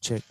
Check.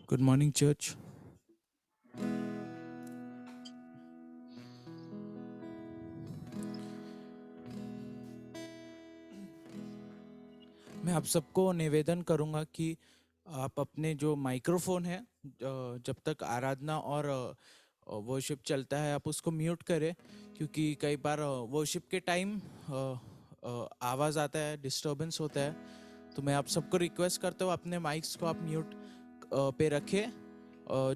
Good morning, church. मैं आप सबको निवेदन करूंगा कि आप अपने जो माइक्रोफोन है जब तक आराधना और वर्शिप चलता है आप उसको म्यूट करें, क्योंकि कई बार वर्शिप के टाइम आवाज़ आता है, डिस्टरबेंस होता है। तो मैं आप सबको रिक्वेस्ट करता हूँ अपने माइक्स को आप म्यूट पे रखें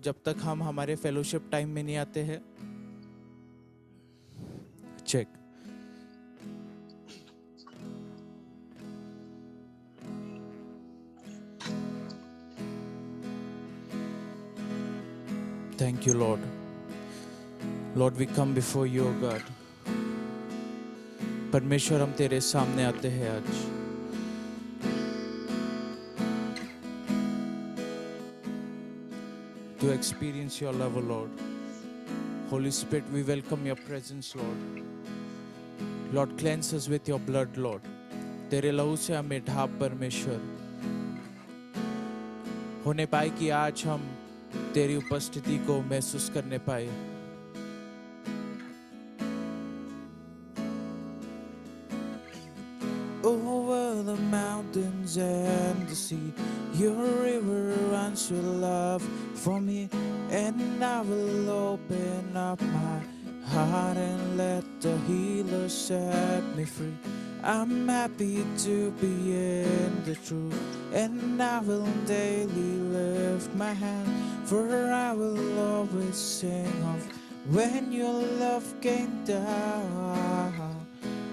जब तक हम हमारे फेलोशिप टाइम में नहीं आते हैं। Check. Thank you, Lord. Lord, we come before you, O God. परमेश्वर, हम तेरे सामने आते हैं आज। To experience your love, O Lord. Holy Spirit, we welcome your presence, Lord. Lord, cleanse us with your blood, Lord. तेरे लहू से हमें ढाप परमेश्वर। होने पाए कि आज हम तेरी उपस्थिति को महसूस करने पाए। Over the mountains and the sea, your river runs with love for me, and I will open up my heart and let the healer set me free. I'm happy to be in the truth, and I will daily lift my hand, for I will always sing of when your love came down.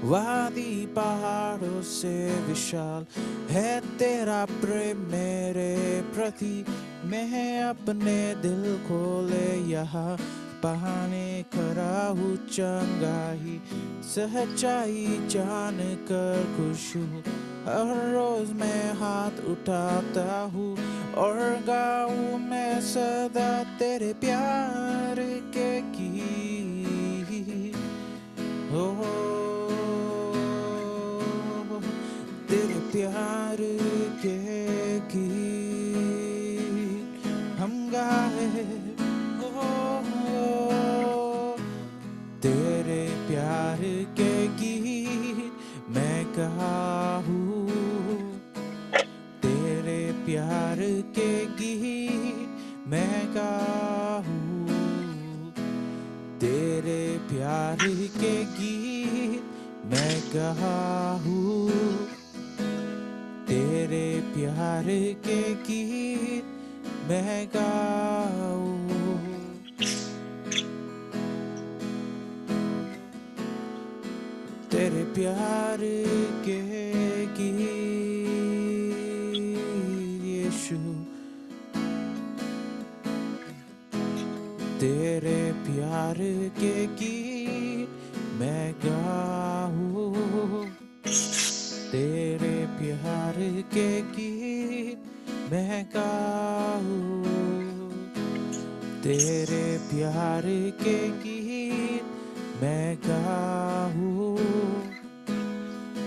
वादी पहाड़ों से विशाल है तेरा प्रेम मेरे प्रति, मैं अपने दिल को ले यहाँ पाने खड़ा हूँ। चंगाई सच्चाई जान कर खुश हूँ, हर रोज मैं हाथ उठाता हूँ और गाऊँ मैं सदा तेरे प्यार के गीत। हो तेरे प्यार के गीत हम गाए, तेरे प्यार के गीत मैं गाऊं, तेरे प्यार के गीत मैं गाऊं, तेरे प्यार के गीत मैं गाऊं, तेरे प्यार के गीत मैं गाऊं। तेरे प्यार के गीत यीशु, तेरे प्यार के गीत मैं गाऊं, तेरे प्यार के गीत मैं गाऊं, तेरे प्यार के गीत मैं गाऊं,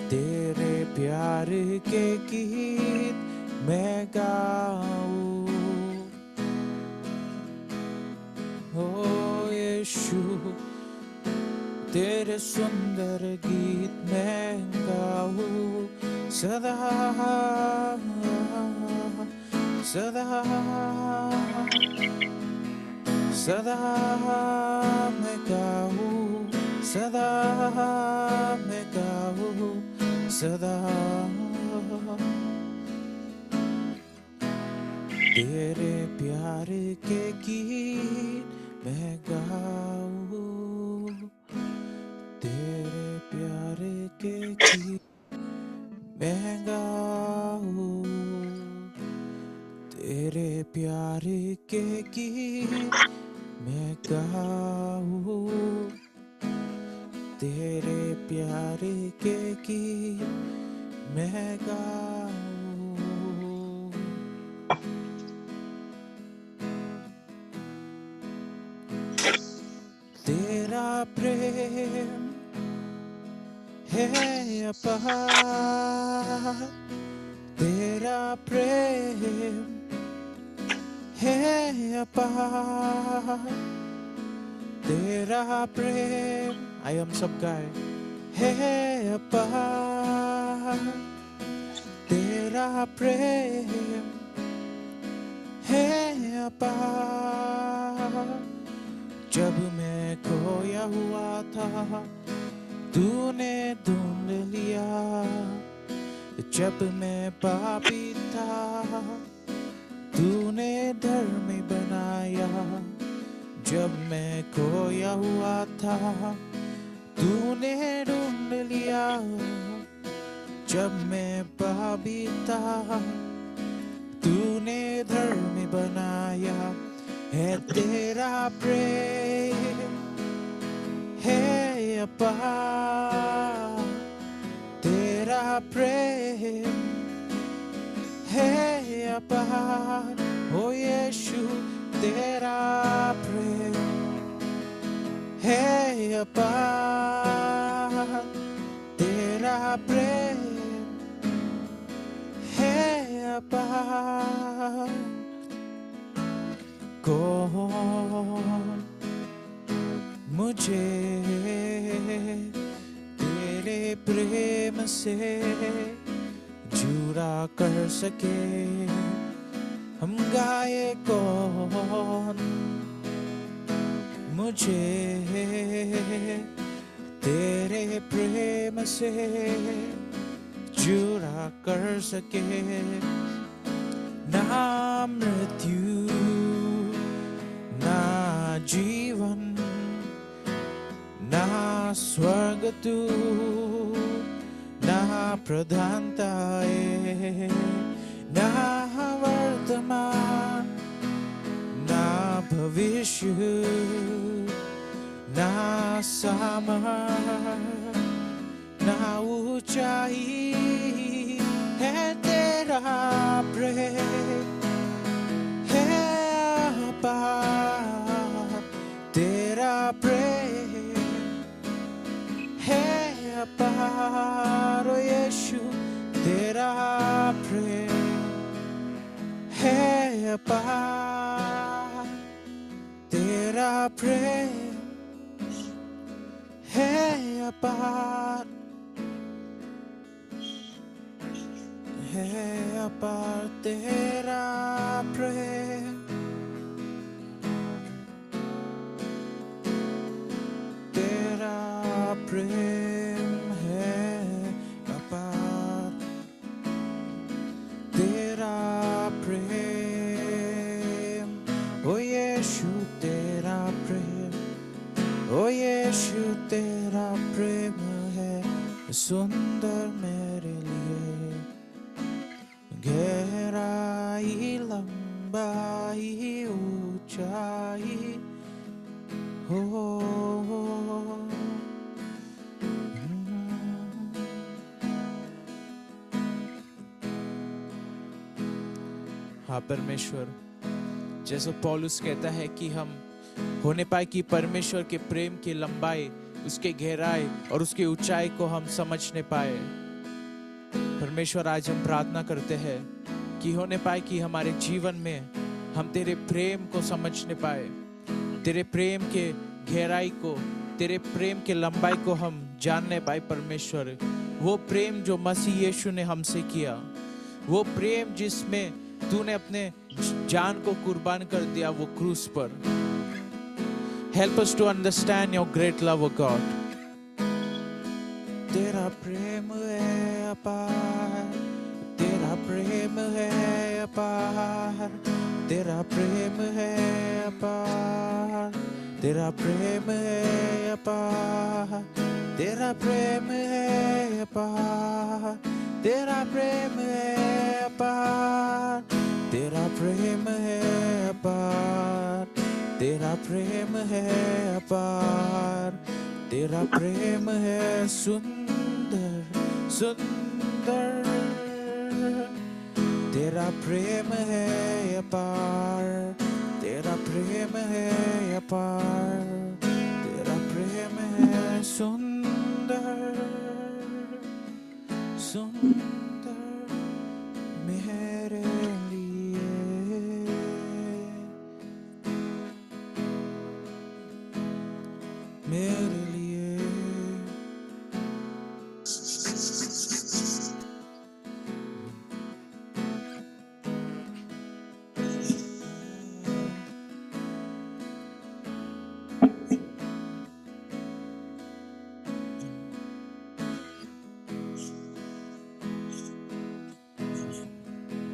तेरे प्यार के गीत मैं गाऊं। ओ यीशु, तेरे सुंदर गीत मैं गाऊं सदा सदा सदा मैं गाऊं, सदा मैं गाऊं, सदा तेरे प्यार के गीत मैं गाऊं, तेरे प्यार के गीत मैं गाऊं, तेरे प्यार के गीत मैं गाऊं, तेरे प्यार के गीत मैं गाऊं। तेरा प्रेम है अपार, तेरा प्रेम है अपार, तेरा प्रेम आइए हम सब गाए है अपार, तेरा प्रेम है अपार। जब मैं खोया हुआ था तूने ढूंढ लिया, जब मैं पापी था तूने धर्मी बनाया, जब मैं खोया हुआ था तूने ढूंढ लिया, जब मैं पापी था तूने धर्मी बनाया। है तेरा प्रेम है अपार, तेरा प्रेम है अपार, ओ यीशु तेरा प्रेम है अपार, तेरा प्रेम है अपार। कौन मुझे तेरे प्रेम से जुड़ा कर सके, हम गाए कौन मुझे तेरे प्रेम से जुड़ा कर सके। ना मृत्यु ना जीवन ना स्वर्ग तू ना प्रधानताएं ना वर्तमान ना भविष्य ना सामर्थ ना ऊंचाई, है तेरा प्रेम है अपार, तेरा प्रेम है अपार, ओ यीशु तेरा प्रेम है अपार, तेरा प्रेम है अपार, है अपार, तेरा प्रेम तेरा प्रेम है अपार, तेरा प्रेम, ओ यीशु तेरा प्रेम, ओ यीशु तेरा प्रेम है सुंदर मेरे लिए, गहराई लंबाई ऊंचाई हो। हाँ परमेश्वर, जैसे पौलुस कहता है कि हम होने पाए कि परमेश्वर के प्रेम की लंबाई, उसके गहराई और उसकी ऊंचाई को हम समझने पाए। परमेश्वर आज हम प्रार्थना करते हैं कि होने पाए कि हमारे जीवन में हम तेरे प्रेम को समझने पाए, तेरे प्रेम के गहराई को, तेरे प्रेम के लंबाई को हम जानने पाए। परमेश्वर वो प्रेम जो मसीह यीशु ने हमसे किया, वो प्रेम जिसमें तूने अपने जान को कुर्बान कर दिया वो क्रूस पर। Help us to understand your great love, O God. तेरा प्रेम है अपार, प्रेम है अपार, तेरा प्रेम है अपार, तेरा प्रेम है अपार, तेरा प्रेम है अपार, तेरा प्रेम है अपार, तेरा प्रेम है अपार, तेरा प्रेम है अपार, तेरा प्रेम है सुंदर सुंदर, तेरा प्रेम है अपार, तेरा प्रेम है अपार, तेरा प्रेम है सुंदर सुंदर मेरे लिए, मेरे लिए।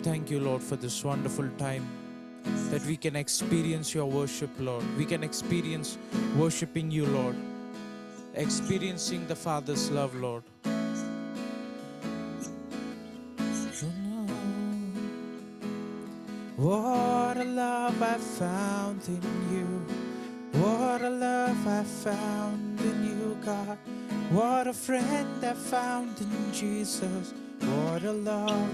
Thank you, Lord, for this wonderful time that we can experience your worship, Lord. We can experience worshiping you, Lord. Experiencing the Father's love, Lord. What a love I found in you. What a love I found in you, God. What a friend I found in Jesus. What a love.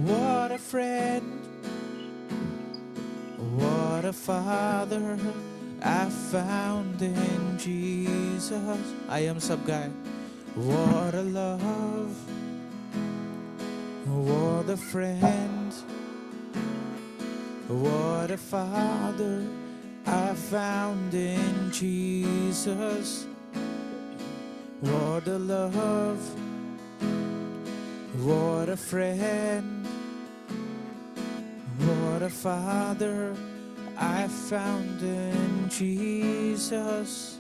What a friend. What a Father I found in Jesus. I am sub guy. What a love. What a friend. What a Father I found in Jesus. What a love. What a friend. What a Father I found in Jesus.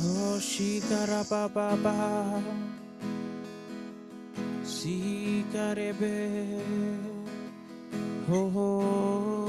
Oh, shikara baba, sikarebe, oh, oh.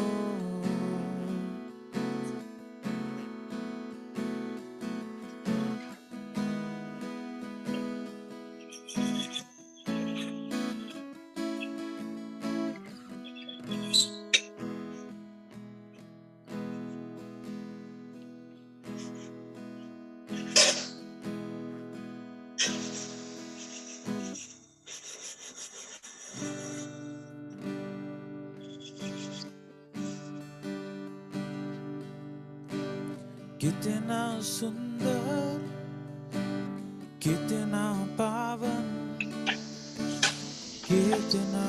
कितना सुंदर, कितना पावन, कितना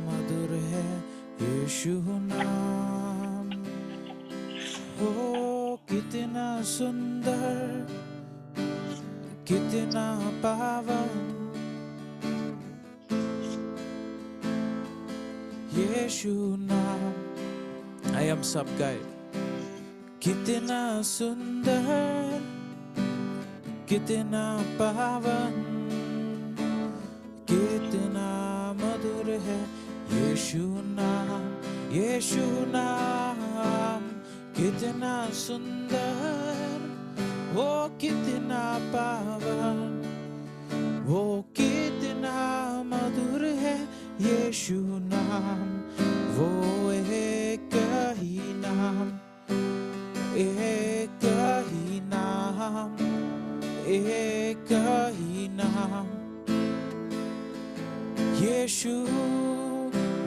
मधुर है यीशु नाम। हो कितना सुंदर, कितना पावन यीशु नाम। I am sub guy. कितना सुंदर, कितना पावन, कितना मधुर है यीशु नाम, यीशु नाम। कितना सुंदर, वो कितना पावन, वो कितना मधुर है यीशु नाम। वो एक ही नाम, एक ही नाम, एक ही नाम यीशु।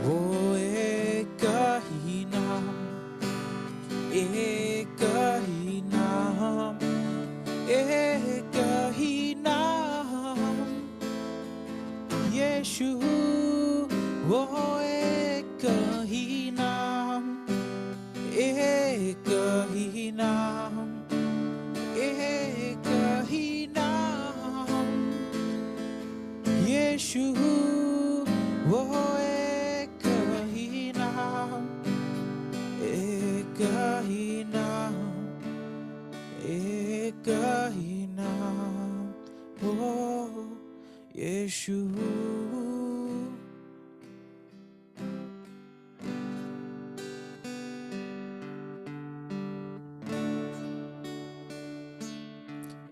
वो एक ही नाम, एक ही नाम, एक ही नाम यीशु। वो एक ही नाम, एक ही नाम, एक ही नाम यीशु। वो एक ही नाम, एक ही नाम, एक ही नाम। Oh, यीशु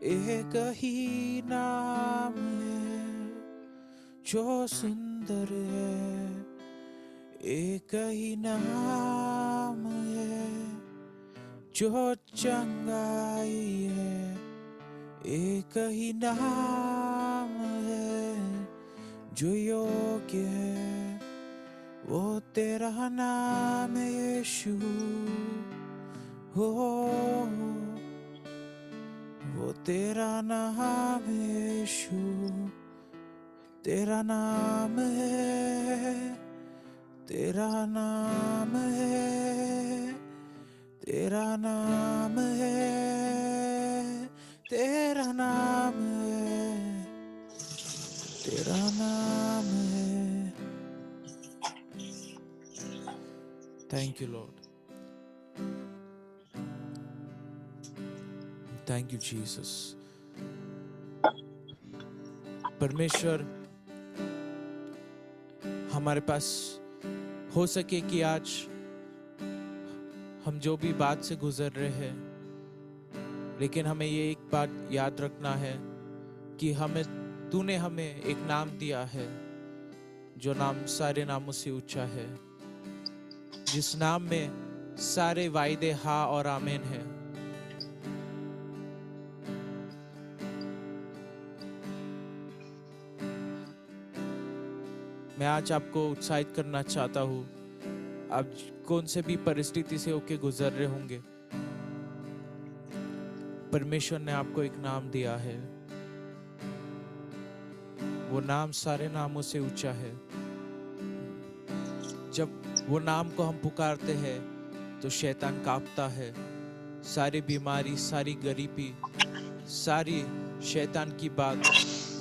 एक ही नाम है जो सुंदर है, एक ही नाम है जो चंगाई है, एक ही नाम है जो योग्य है, वो तेरा नाम है यीशु। हो वो तेरा नाम है यीशु, तेरा नाम है, तेरा नाम है, तेरा नाम है, तेरा नाम है, तेरा नाम है। Thank you Lord, thank you Jesus. परमेश्वर, हमारे पास हो सके कि आज हम जो भी बात से गुजर रहे हैं, लेकिन हमें ये एक बात याद रखना है कि तूने हमें एक नाम दिया है जो नाम सारे नामों से ऊंचा है, जिस नाम में सारे वायदे हाँ और आमीन है। मैं आज आपको उत्साहित करना चाहता हूँ, आप कौन से भी परिस्थिति से होके गुजर रहे होंगे, परमेश्वर ने आपको एक नाम दिया है, वो नाम सारे नामों से ऊंचा है। जब वो नाम को हम पुकारते हैं तो शैतान कांपता है, सारी बीमारी, सारी गरीबी, सारी शैतान की बात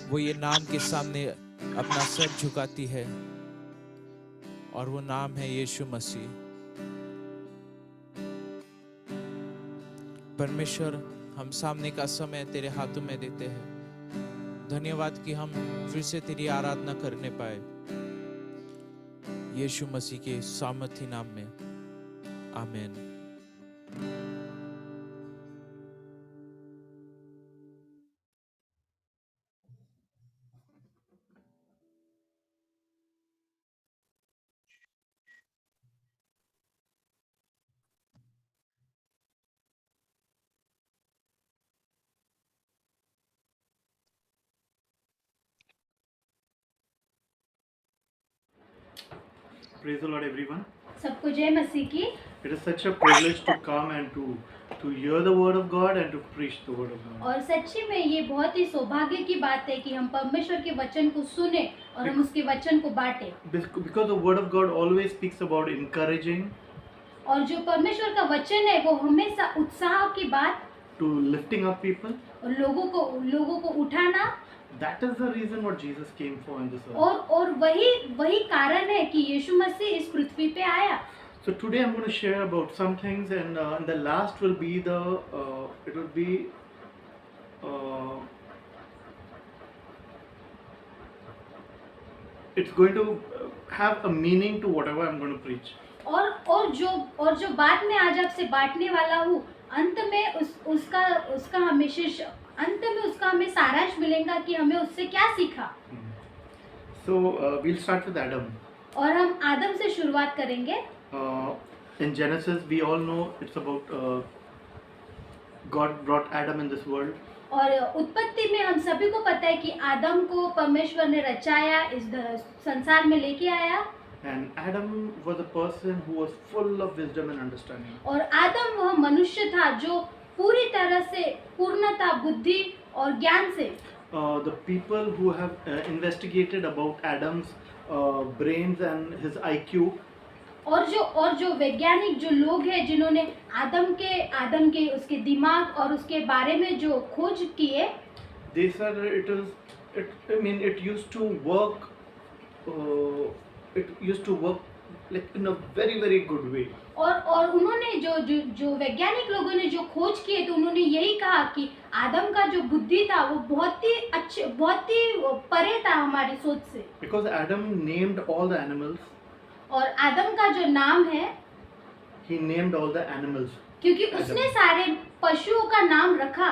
वो ये नाम के सामने अपना सर झुकाती है, और वो नाम है यीशु मसीह। परमेश्वर, हम सामने का समय तेरे हाथों में देते हैं। धन्यवाद कि हम फिर से तेरी आराधना करने पाए, यीशु मसीह के सामर्थी नाम में, आमीन। Praise the Lord, everyone. सबको जय मसीह की। It is such a privilege to come and to hear the word of God and to preach the word of God. और सच्ची में ये बहुत ही सौभाग्य की बात है कि हम परमेश्वर के वचन को सुने और हम उसके वचन को बांटे। Because the word of God always speaks about encouraging, और जो परमेश्वर का वचन है वो हमेशा उत्साह की बात, to lifting up people, और लोगों को उठाना। That is the reason what Jesus came for in this earth. और वही कारण है कि यीशु मसीह इस पृथ्वी पे आया। So today I'm going to share about some things, and the last will be it's going to have a meaning to whatever I'm going to preach. और जो बात मैं आज आपसे बांटने वाला हूँ, अंत में उसका हमें सारांश मिलेगा कि हमें उससे क्या सीखा। So we'll start with Adam. और हम आदम से शुरुआत करेंगे। In Genesis, we all know it's about God brought Adam in this world. और उत्पत्ति में हम सभी को पता है कि आदम को परमेश्वर ने रचाया, इस संसार में लेके आया। And Adam was a person who was full of wisdom and understanding. और आदम वह मनुष्य था जो पूरी तरह से पूर्णता, बुद्धि और ज्ञान से। The people who have investigated about Adam's brains and his IQ. और जो वैज्ञानिक जो लोग हैं जिन्होंने आदम के उसके दिमाग और उसके बारे में जो खोज किए, they said it used to work like in a very very good way. और उन्होंने जो वैज्ञानिक लोगों ने जो खोज किए तो उन्होंने यही कहा कि आदम का जो बुद्धि था वो बहुत ही परे था हमारी सोच से। Because Adam named all the animals, और आदम का जो नाम है, he named all the animals. क्योंकि उसने सारे पशुओं का नाम रखा,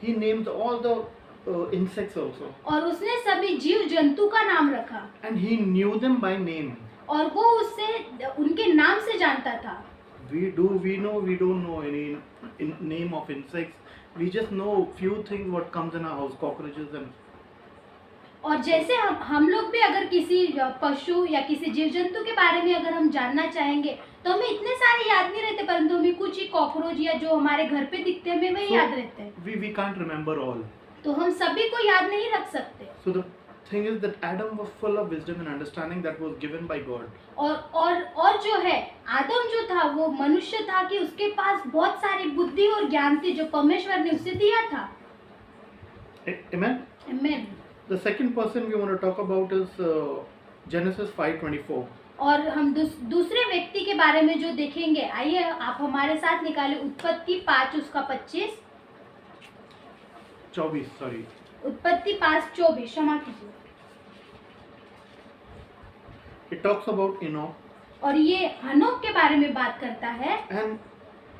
He named all the insects also, और उसने सभी जीव जंतु का नाम रखा, and he knew them by name. और वो उससे उनके नाम से जानता था। We don't know any name of insects. We just know few things what comes in our house, cockroaches and. और जैसे हम लोग भी अगर किसी पशु या किसी जीव जंतु के बारे में अगर हम जानना चाहेंगे तो हमें इतने सारे याद नहीं रहते, परंतु हमें कुछ ही कॉकरोच या जो हमारे घर पे दिखते हैं हमें वही याद रहते हैं। We can't remember all. तो हम सभी को याद नहीं रख सकते। So the thing is that Adam was full of wisdom and understanding that was given by God. और जो है आदम जो था वो मनुष्य था कि उसके पास बहुत सारी बुद्धि और ज्ञान थी जो परमेश्वर ने उसे दिया था। Amen. Amen. The second person we want to talk about is Genesis 5:24. और हम दूसरे व्यक्ति के बारे में जो देखेंगे, आइए आप हमारे साथ निकाले उत्पत्ति 5 उसका 25। 24 sorry. उत्पत्ति 5:24, क्षमा कीजिए। It talks about Enoch. और ये हनोक के बारे में बात करता है। And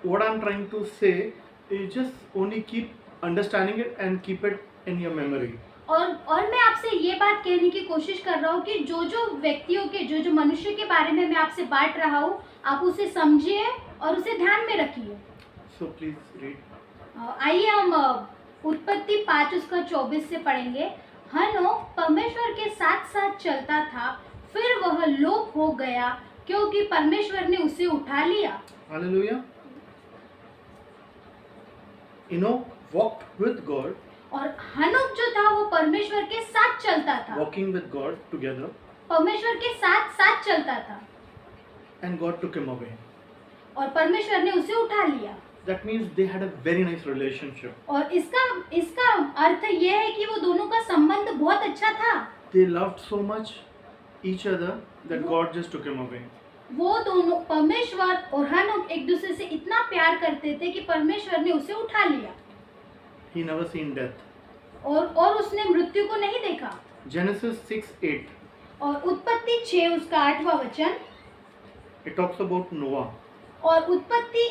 what I'm trying to say is just only keep understanding it and keep it in your memory. और मैं आपसे ये बात कहने की कोशिश कर रहा हूँ कि जो व्यक्तियों के जो मनुष्य के बारे में मैं आपसे बांट रहा हूँ, आप उसे समझिए और उसे ध्यान में रखिए। So please read. आइए हम उत्पत्ति 5 उसका 24 से पढ़ेंगे। हनोक परमेश्वर के साथ साथ चलता था, फिर वह लोप हो गया क्योंकि परमेश्वर ने उसे उठा लिया। Hallelujah. Enoch walked with God. और हनोक जो था वो परमेश्वर के साथ चलता था, Walking with God together. परमेश्वर के साथ साथ चलता था, And God took him away. और परमेश्वर ने उसे उठा लिया। That means they had a very nice relationship. और इसका अर्थ यह है कि वो दोनों का संबंध बहुत अच्छा था। They loved so much each other that God just took him away. वो दोनों परमेश्वर और हनोक एक दूसरे से इतना प्यार करते थे कि परमेश्वर ने उसे उठा लिया। He never seen death. और उसने मृत्यु को नहीं देखा। Genesis 6:8. और उत्पत्ति 6 उसका 8वां वचन। It talks about Noah. और उत्पत्ति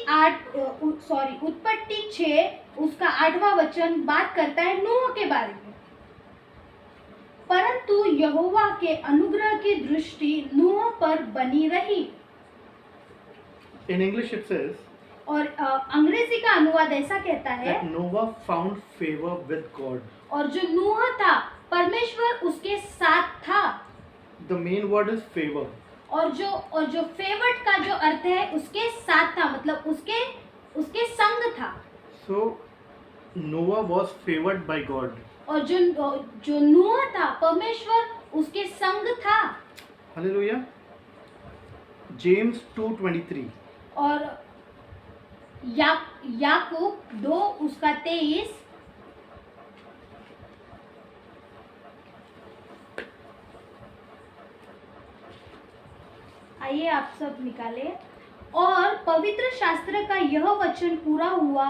6 उसका 8वां वचन बात करता है नूह के बारे में। परंतु यहोवा के अनुग्रह की दृष्टि नूह पर बनी रही। In English it says और अंग्रेजी का अनुवाद ऐसा कहता है that Noah found favor with God. और जो नूह था परमेश्वर उसके साथ था। The main word is favor. और जो फेवर्ड का जो अर्थ है उसके साथ था, मतलब उसके संग था। So Noah was favored by God. और जो नूह था परमेश्वर उसके संग था। Hallelujah. James 2:23. और याकूब 2 उसका 23। आइए आप सब निकाले। और पवित्र शास्त्र का यह वचन पूरा हुआ,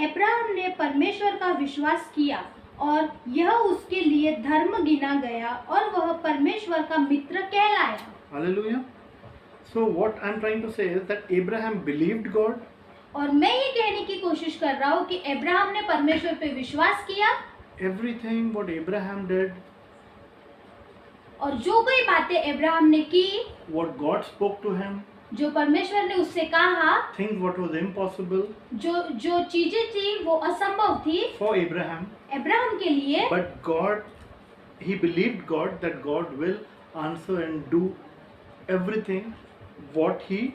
अब्राहम ने परमेश्वर का विश्वास किया और यह उसके लिए धर्म गिना गया और वह परमेश्वर का मित्र कहलाया। Hallelujah. So what I'm trying to say is that Abraham believed God. और मैं ये कहने की कोशिश कर रहा हूँ कि अब्राहम ने परमेश्वर पे विश्वास किया। Everything what Abraham did, और जो कोई बातें अब्राहम ने की, what God spoke to him, जो परमेश्वर ने उससे कहा, things what was impossible जो चीजें थी वो असंभव थी for Abraham, अब्राहम के लिए, but God, he believed God that God will answer and do everything what he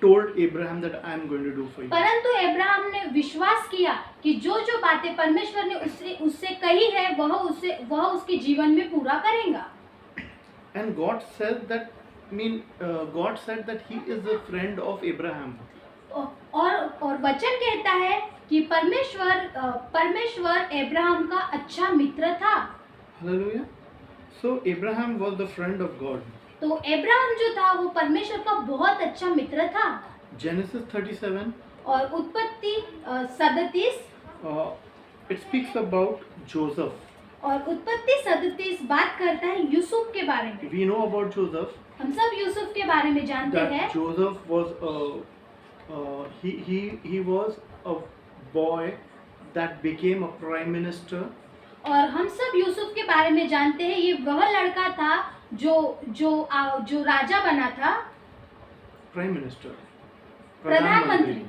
told Abraham that I am going to do for you. परंतु Abraham ने विश्वास किया कि जो बातें परमेश्वर ने उससे कही है वह उसके जीवन में पूरा करेगा। And God said that God said that he is a friend of Abraham. और वचन कहता है कि परमेश्वर अब्राहम का अच्छा मित्र था। Hallelujah. So Abraham was the friend of God. तो अब्राहम जो था वो परमेश्वर का बहुत अच्छा मित्र था। Genesis 37, और उत्पत्ति 37 it speaks about Joseph. और उत्पत्ति 37 बात करता है यूसुफ के बारे में। We know about Joseph, हम सब यूसुफ के बारे में जानते that हैं। Joseph was he was a boy that became a prime minister. और हम सब यूसुफ के बारे में जानते हैं, ये वह लड़का था जो राजा बना था, Prime minister. प्रधानमंत्री।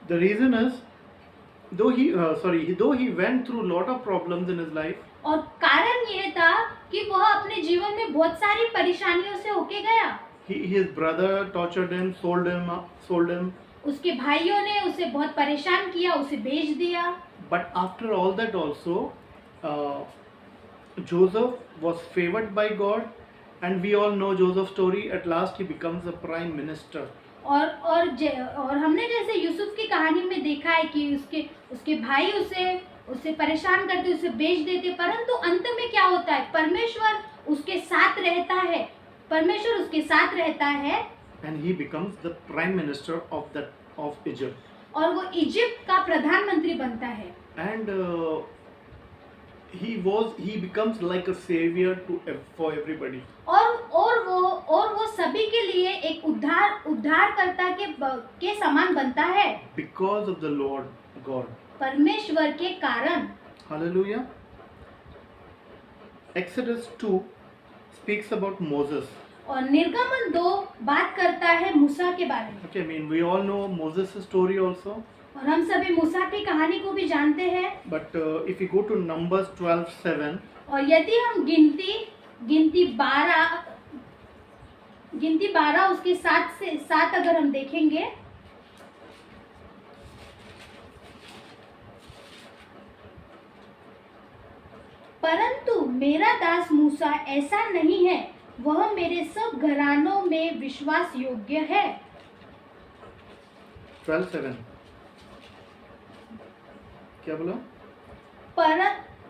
The reason is, though he went through a lot of problems in his life, और कारण यह था कि वह अपने जीवन में बहुत सारी परेशानियों से होके गया। his brother tortured him, sold him. उसके भाइयों ने उसे बहुत परेशान किया, उसे बेच दिया। But after all that also, Joseph was favored by God, and we all know Joseph's story. At last, he becomes a prime minister. और हमने जैसे यूसुफ की कहानी में देखा है कि उसके भाई उसे परेशान करते, उसे बेच देते, परंतु अंत में क्या होता है, परमेश्वर उसके साथ रहता है And he becomes the prime minister of Egypt. और वो इजिप्ट का प्रधानमंत्री बनता है। And he becomes like a savior for everybody. और वो सभी के लिए एक उद्धारकर्ता के समान बनता है, Because of the Lord God. परमेश्वर के कारण। Hallelujah. Exodus 2 speaks about Moses. और निर्गमन 2 बात करता है मूसा के बारे में। Okay, I mean, we all know Moses' story also. और हम सभी मूसा की कहानी को भी जानते हैं। But if you go to Numbers 12:7, और यदि हम गिनती 12 उसके 7 अगर हम देखेंगे, परंतु मेरा दास मूसा ऐसा नहीं है, वह मेरे सब घरानों में विश्वास योग्य है। 12:7 क्या बोला?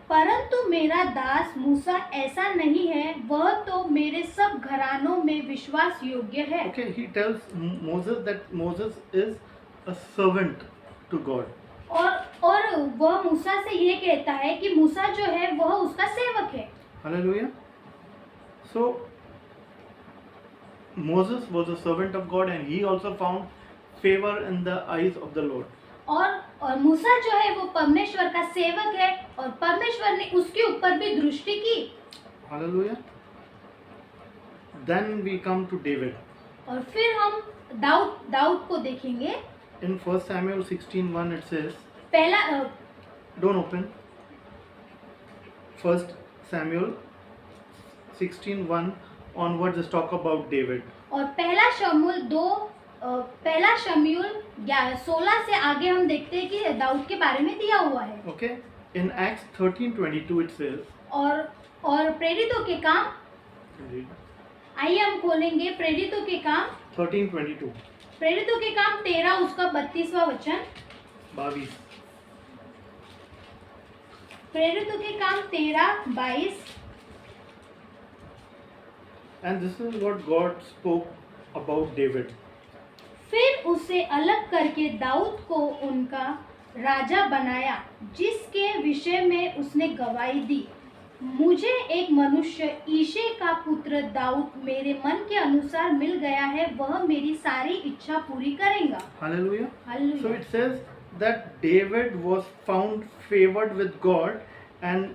परंतु मेरा दास मूसा ऐसा नहीं है, वह तो मेरे सब घरानों में विश्वास योग्य है। Okay, he tells Moses that Moses is a servant to God. और वह मूसा से ये कहता है कि मूसा जो है वह उसका सेवक है। Hallelujah. So Moses was a servant of God, and he also found favor in the eyes of the Lord. और मूसा जो है वो परमेश्वर का सेवक है, और परमेश्वर ने उसके ऊपर भी दृष्टि की। Hallelujah. Then we come to David. और फिर हम दाऊद को देखेंगे। In 1 Samuel 16:1 it says, पहला don't open. 1 Samuel 16:1 onwards is talk about David. और पहला शमूएल 16 से आगे हम देखते हैं कि दाऊद के बारे में दिया हुआ है। Okay. In Acts 13:22 it says, और प्रेरितों के काम, आइए हम खोलेंगे प्रेरितों के काम 13:22 प्रेरितों के काम 13 उसका 32वां वचन। 22. प्रेरितों के काम 13:22। And this is what God spoke about David. फिर उसे अलग करके दाऊद को उनका राजा बनाया, जिसके विषय में उसने गवाही दी, मुझे एक मनुष्य ईशे का पुत्र दाऊद मेरे मन के अनुसार मिल गया है, वह मेरी सारी इच्छा पूरी करेगा। Hallelujah. Hallelujah. So it says that David was found favored with God, and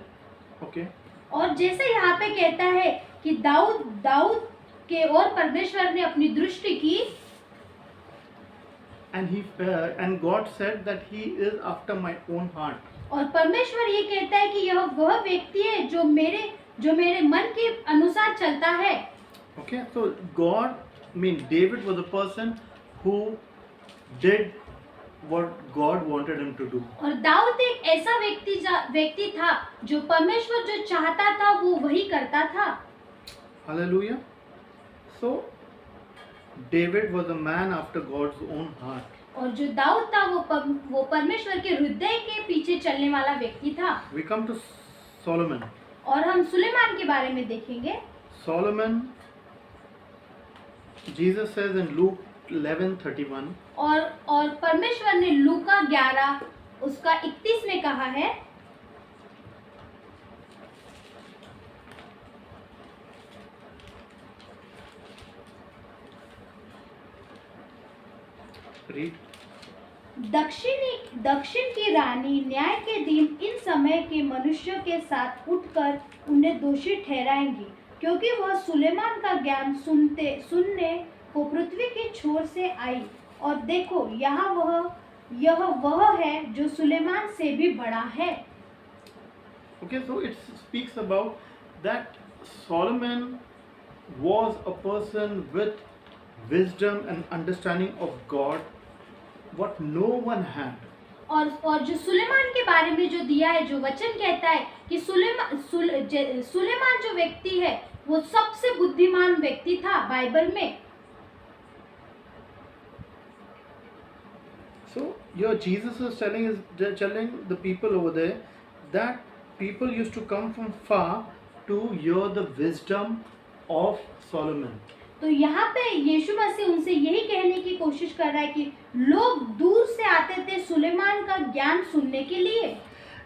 okay. और जैसे यहाँ पे कहता है कि दाऊद के और परमेश्वर ने अपनी दृष्टि की, And God said that he is after my own heart. और परमेश्वर ये कहता है कि यह वह व्यक्ति है जो मेरे मन के अनुसार चलता है। Okay, so David was a person who did what God wanted him to do. और दाऊद एक ऐसा व्यक्ति था जो परमेश्वर जो चाहता था वो वही करता था। Hallelujah. So David was a man after God's own heart. और जो दाऊद था वो परमेश्वर के हृदय के पीछे चलने वाला व्यक्ति था। We come to Solomon. और हम सुलेमान के बारे में देखेंगे। Solomon Jesus says in Luke 11:31, और परमेश्वर ने लूका 11 उसका 31 में कहा है, read. दक्षिण की रानी न्याय के दिन इन समय के मनुष्यों के साथ उठकर उन्हें दोषी ठहराएंगी, क्योंकि वह सुलेमान का ज्ञान सुनने को पृथ्वी की छोर से आई, और देखो यह वह है जो सुलेमान से भी बड़ा है। Okay, so it speaks about that Solomon was a person with wisdom and understanding of God, what no one had. और जो सुलेमान के बारे में जो दिया है, जो वचन कहता है कि सुलेमान जो व्यक्ति है वो सबसे बुद्धिमान व्यक्ति था बाइबल में। So here Jesus is telling the people over there that people used to come from far to hear the wisdom of Solomon. तो यहाँ पे यीशु मसीह उनसे यही कहने की कोशिश कर रहा है कि लोग दूर से आते थे सुलेमान का ज्ञान सुनने के लिए,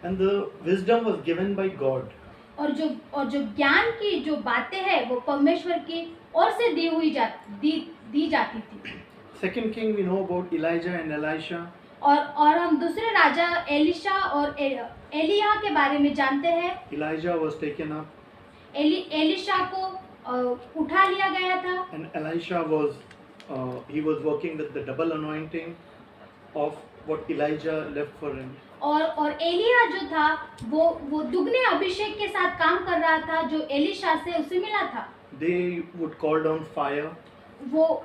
And the wisdom was given by God. और जो ज्ञान की जो बातें हैं वो परमेश्वर की ओर से दी जाती थी। Second king we know about Elijah and Elisha. और हम दूसरे राजा एलिशा और एलिया के बारे में जानते हैं। Elijah was taken up Elisha को उठा लिया गया था, and Elisha was he was working with the double anointing of what Elijah left for him. और एलिया जो था वो दुगने अभिषेक के साथ काम कर रहा था जो एलिशा से उसे मिला था। They would call down fire. वो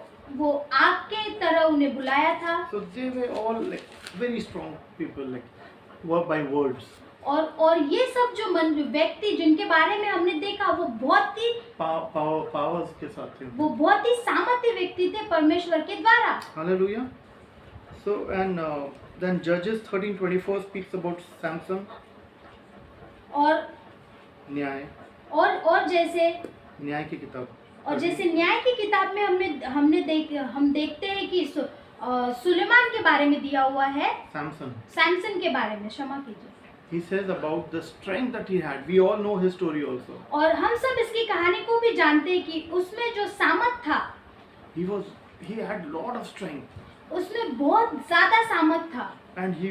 आग के तरह उन्हें बुलाया था। So they were all like very strong people, like were by words. और ये सब जो व्यक्ति जिनके बारे में हमने देखा वो बहुत ही powers के साथ थे। वो बहुत ही सामर्थ्य व्यक्ति थे परमेश्वर के द्वारा। Hallelujah. So and then Judges 13:24 speaks about Samson. और न्याय जैसे न्याय की किताब और जैसे न्याय की किताब में हम देखते हैं कि सुलेमान के बारे में दिया हुआ है, सैमसन के बारे में, क्षमा कीजिए। He says about the strength that he had. We all know his story also. और हम सब इसकी कहानी को भी जानते हैं कि उसमें जो सामर्थ था, he had lot of strength. उसमें बहुत ज्यादा सामर्थ था। And he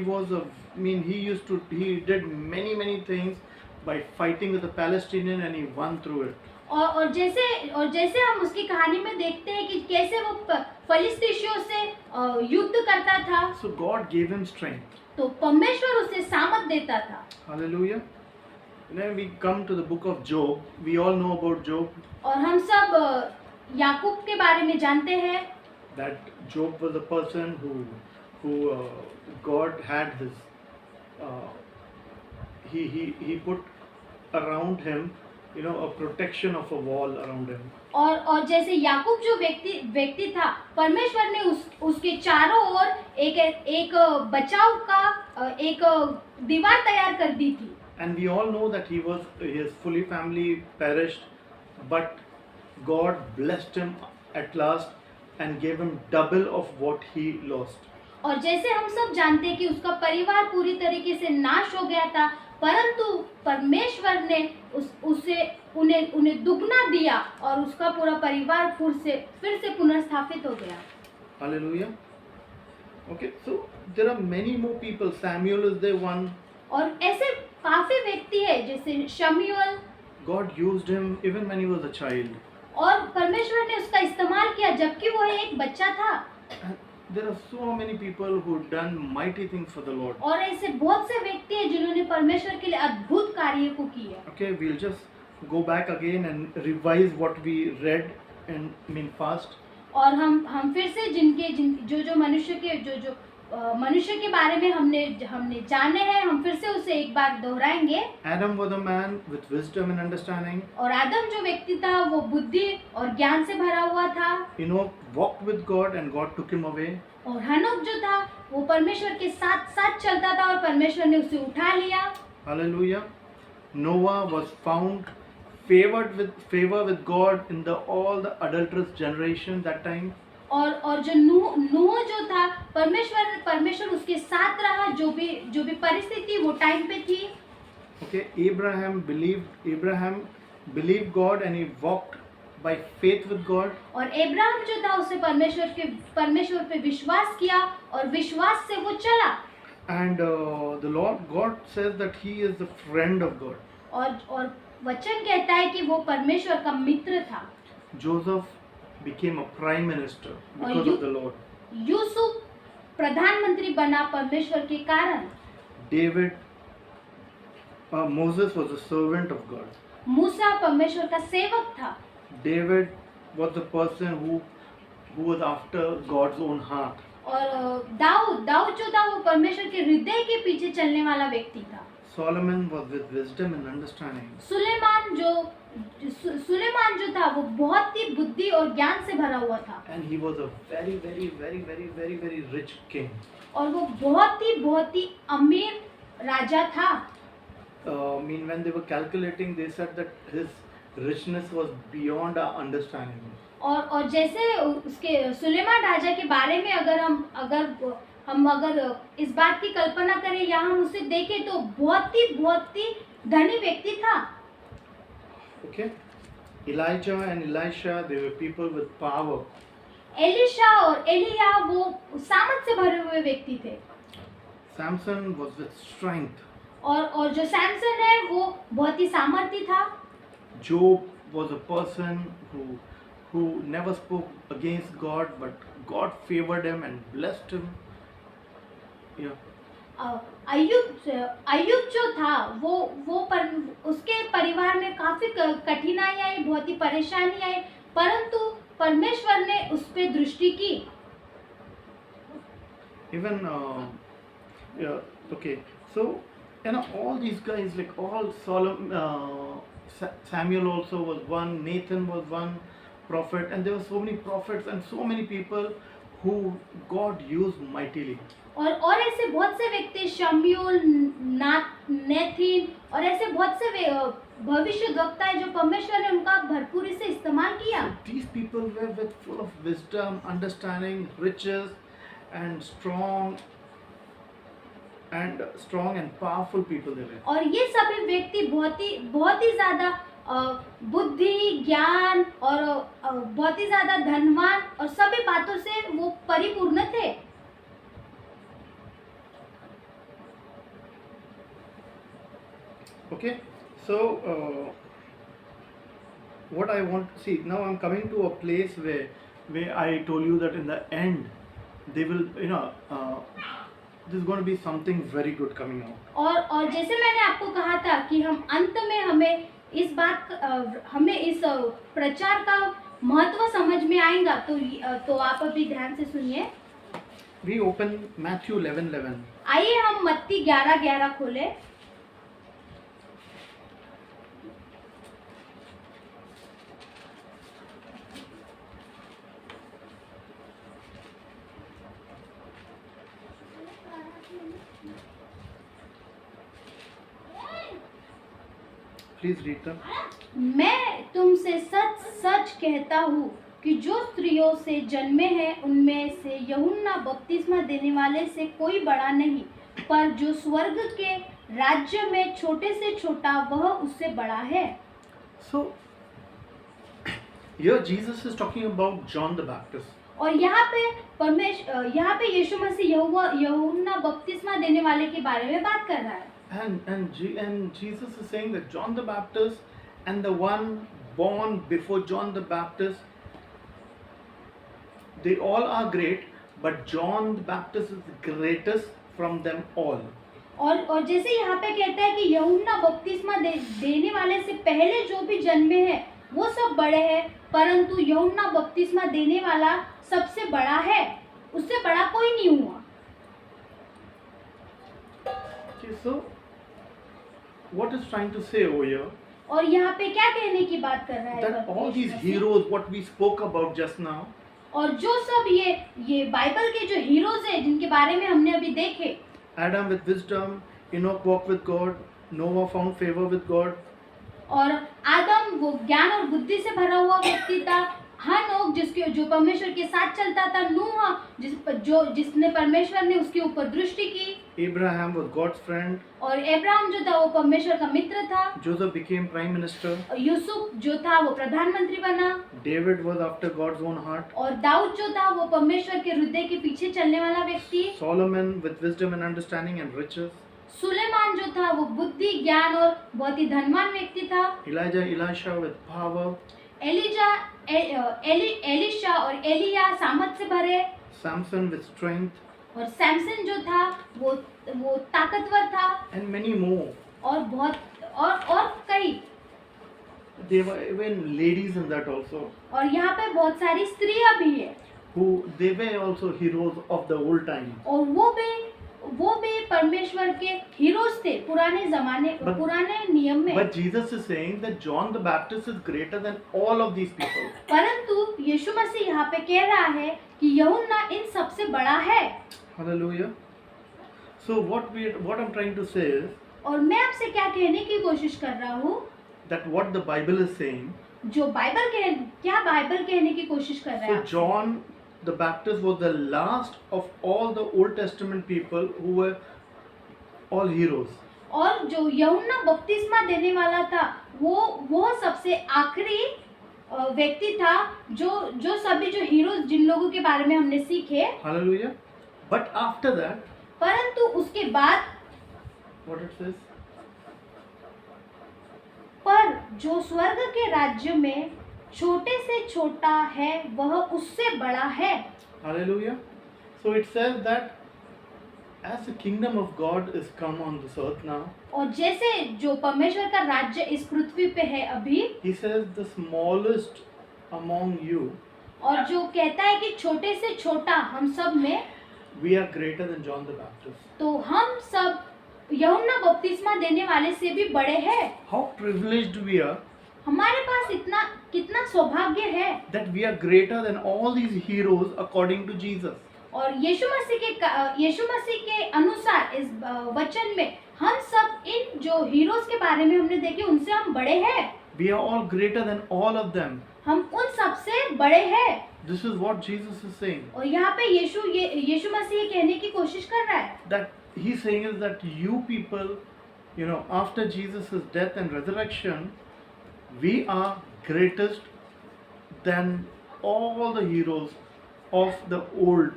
did many things by fighting with the Palestinian and he won through it. और जैसे हम उसकी कहानी में देखते हैं कि कैसे वो फलिस्तीशियों से युद्ध करता था। So God gave him strength. तो परमेश्वर उसे सामर्थ देता था। Hallelujah. Then we come to the book of Job. We all know about Job. और हम सब याकूब के बारे में जानते हैं। That Job was a person who God had his he put around him, a protection of a wall around him. और जैसे याकूब जो व्यक्ति था, परमेश्वर ने उसके चारों ओर एक बचाव का एक दीवार तैयार कर दी थी। And we all know that his fully family perished, but God blessed him at last and gave him double of what he lost. और जैसे हम सब जानते हैं कि उसका परिवार पूरी तरीके से नाश हो गया था, परंतु परमेश्वर ने उन्हें दुगना दिया और उसका पूरा परिवार फिर से पुनर्स्थापित हो गया। Hallelujah. Okay, so there are many more people. Samuel is the one. और ऐसे काफी व्यक्ति है जैसे शमूएल। God used him even when he was a child. और परमेश्वर ने उसका इस्तेमाल किया जबकि वो एक बच्चा था। There are so many people who done mighty things for the Lord. और ऐसे बहुत से व्यक्ति हैं जिन्होंने परमेश्वर के लिए अद्भुत कार्य को किया। Okay, we'll just go back again and revise what we read in fast. और हम फिर से जो मनुष्य के बारे में हमने जाने हैं, हम फिर से उसे एक बार दोहराएंगे। Adam was a man with wisdom and understanding. और आदम जो व्यक्ति था वो बुद्धि और ज्ञान से भरा हुआ था। Walked with God and God took him away. और हनोक जो था वो परमेश्वर के साथ चलता था और परमेश्वर ने उसे उठा लिया। Hallelujah. Noah was found favor with God in the all the adulterous generation that time. और जो नूह जो था, परमेश्वर उसके साथ रहा, जो भी परिस्थिति वो टाइम पे थी. Okay, Abraham believed God and he walked by faith with God. और अब्राहम जो था उसने परमेश्वर पे विश्वास किया और विश्वास से वो चला. And the Lord God says that he is the friend of God. और वचन कहता है कि वो परमेश्वर का मित्र था. Joseph became a prime minister because of the Lord. Yusuf प्रधानमंत्री बना परमेश्वर के कारण. Moses was a servant of God. मूसा परमेश्वर का सेवक था. David was the person who was after God's own heart. और दाऊद जो था वो परमेश्वर के हृदय के पीछे चलने वाला व्यक्ति था. Solomon was with wisdom and understanding. Suleman जो था वो बहुत ही बुद्धि और ज्ञान से भरा हुआ था. And he was a very rich king. और वो बहुत ही अमीर राजा था. When they were calculating, they said that his richness was beyond our understanding. और जैसे उसके सुलेमान राजा के बारे में अगर हम इस बात की कल्पना करें या हम उसे देखें तो बहुत ही धनी व्यक्ति था. Okay, Elijah and Elisha, they were people with power. Elisha और एलिया वो सामर्थ से भरे हुए व्यक्ति थे. Samson was with strength. और जो सैमसन है वो बहुत ही सामर्थी था. Job was a person who never spoke against God, but God favored him and blessed him. Yeah. अय्यूब जो था वो उसके परिवार में काफी कठिनाई आई, बहुत ही परेशानी आई, परंतु परमेश्वर ने उस पे दृष्टि की. Even okay, so all these guys, like all Samuel also was one, Nathan was one prophet, and there were so many prophets and so many people who God used mightily. और ऐसे बहुत से व्यक्ति, शमूएल, नेथन और ऐसे बहुत से भविष्यद्वक्ता है जो परमेश्वर ने उनका भरपूरी से इस्तेमाल किया. So these people were full of wisdom, understanding, riches, and strong and powerful people they were. और ये सभी व्यक्ति बहुत ही ज्यादा बुद्धि, ज्ञान और बहुत ही ज्यादा धनवान और सभी बातों से वो परिपूर्ण थे. Okay, so what I want to see now, I'm coming to a place where I told you that in the end they will, there's going to be something very good coming out. और जैसे मैंने आपको कहा था कि हम अंत में हमें इस प्रचार का महत्व समझ में आएगा, तो आप अभी ध्यान से सुनिए. We open Matthew 11:11. आइए हम मत्ती 11:11 खोले. Please read them. मैं तुमसे सच सच कहता हूँ कि जो स्त्रियों से जन्मे हैं उनमें से यूहन्ना बपतिस्मा देने वाले से कोई बड़ा नहीं, पर जो स्वर्ग के राज्य में छोटे से छोटा वह उससे बड़ा है. So here Jesus is talking about John the Baptist. और यहाँ पे यीशु मसीह यूहन्ना बपतिस्मा देने वाले के बारे में बात कर रहा है. And Jesus is saying that John the Baptist and the one born before John the Baptist, they all are great, but John the Baptist is the greatest from them all. और जैसे यहाँ पे कहता है कि यूहन्ना बपतिस्मा देने वाले से पहले जो भी जन्मे हैं वो सब बड़े हैं, परंतु यूहन्ना बपतिस्मा देने वाला सबसे बड़ा है, उससे बड़ा कोई नहीं हुआ. Okay, so what is trying to say over here? और यहाँ पे क्या कहने की बात कर रहा है? That all these heroes, what we spoke about just now, और जो सब ये बाइबल के जो हीरोज हैं जिनके बारे में हमने अभी देखे, Adam with wisdom, Enoch walked with God, Noah found favor with God. और आदम वो ज्ञान और बुद्धि से भरा हुआ व्यक्ति था। हनोक जो परमेश्वर के साथ चलता था। नूह जिसने परमेश्वर ने उसके ऊपर दृष्टि की। Abraham was God's friend. और अब्राहम जो था वो परमेश्वर का मित्र था। Joseph became prime minister. और यूसुफ जो था वो प्रधानमंत्री बना। David was after God's own heart. और दाऊद जो था वो परमेश्वर के हृदय के पीछे चलने वाला व्यक्ति। Solomon with wisdom and understanding and riches. Suleman जो था वो बुद्धि ज्ञान और बहुत ही धनवान व्यक्ति था। Elisha with power. एलिशा और एलिया सामर्थ से भरे। Samson with strength. और सैमसन जो था वो ताकतवर था। And many more. और बहुत और कई। There were even ladies in that also. और यहाँ पे बहुत सारी स्त्रियां भी है। They were also heroes of the old time. और वो भी परमेश्वर के हीरोज थे पुराने जमाने पुराने नियम में। But Jesus is saying that John the Baptist is greater than all of these people. परंतु यीशु मसीह यहाँ पे कह रहा है कि यूहन्ना इन सबसे बड़ा है। Hallelujah. So what I'm trying to say is और मैं आपसे क्या कहने की कोशिश कर रहा हूँ that what the Bible is saying. जो क्या बाइबल कहने की कोशिश कर रहा है। So John the Baptist was the last of all the Old Testament people who were all heroes. और जो यूहन्ना बपतिस्मा देने वाला था वो सबसे आखिरी व्यक्ति था जो सभी जो हीरोज जिन लोगों के बारे में हमने सीखे। Hallelujah. But after that, परंतु उसके बाद what it says? पर जो स्वर्ग के राज्य में छोटे से छोटा है वह उससे बड़ा है। Hallelujah. So it says that as the kingdom of God is come on this earth now. और जैसे जो परमेश्वर का राज्य इस पृथ्वी पे है अभी। He says the smallest among you. और जो कहता है कि छोटे से छोटा हम सब में। We are greater than John the Baptist. तो हम सब यूहन्ना बपतिस्मा देने वाले से भी बड़े हैं। How privileged we are. हमारे पास कितना सौभाग्य है that we are greater than all these heroes according to Jesus. और यीशु मसीह के अनुसार इस वचन में हम सब इन जो हीरोज के बारे में हमने देखे उनसे हम बड़े हैं। We are all greater than all of them. हम उन सबसे बड़े हैं। This is what Jesus is saying. और यहाँ पे यीशु मसीह कहने की कोशिश कर रहा है। That he's saying is that you people, after Jesus' death and resurrection, we are greatest than all the heroes of the old.